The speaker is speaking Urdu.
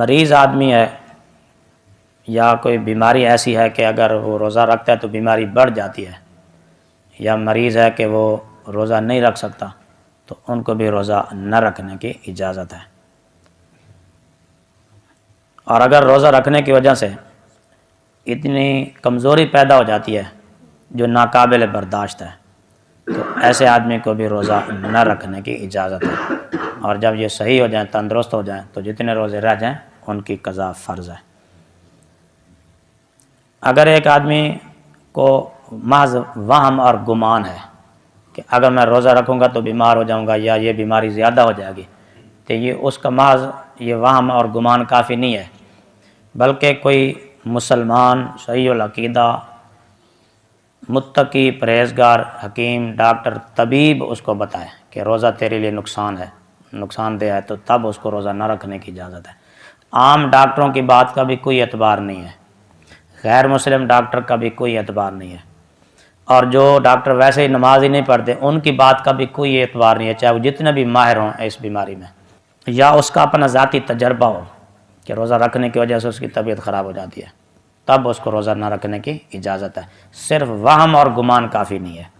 مریض آدمی ہے یا کوئی بیماری ایسی ہے کہ اگر وہ روزہ رکھتا ہے تو بیماری بڑھ جاتی ہے، یا مریض ہے کہ وہ روزہ نہیں رکھ سکتا، تو ان کو بھی روزہ نہ رکھنے کی اجازت ہے۔ اور اگر روزہ رکھنے کی وجہ سے اتنی کمزوری پیدا ہو جاتی ہے جو ناقابل برداشت ہے، تو ایسے آدمی کو بھی روزہ نہ رکھنے کی اجازت ہے، اور جب یہ صحیح ہو جائیں، تندرست ہو جائیں، تو جتنے روزے رہ جائیں ان کی قضا فرض ہے۔ اگر ایک آدمی کو محض وہم اور گمان ہے کہ اگر میں روزہ رکھوں گا تو بیمار ہو جاؤں گا یا یہ بیماری زیادہ ہو جائے گی، تو یہ اس کا محض یہ وہم اور گمان کافی نہیں ہے، بلکہ کوئی مسلمان صحیح العقیدہ متقی پرہیزگار حکیم ڈاکٹر طبیب اس کو بتائے کہ روزہ تیرے لیے نقصان دہ ہے، تو تب اس کو روزہ نہ رکھنے کی اجازت ہے۔ عام ڈاکٹروں کی بات کا بھی کوئی اعتبار نہیں ہے، غیر مسلم ڈاکٹر کا بھی کوئی اعتبار نہیں ہے، اور جو ڈاکٹر ویسے ہی نماز ہی نہیں پڑھتے ان کی بات کا بھی کوئی اعتبار نہیں ہے، چاہے وہ جتنے بھی ماہر ہوں اس بیماری میں، یا اس کا اپنا ذاتی تجربہ ہو کہ روزہ رکھنے کی وجہ سے اس کی طبیعت خراب ہو جاتی ہے، تب اس کو روزہ نہ رکھنے کی اجازت ہے۔ صرف وہم اور گمان کافی نہیں ہے۔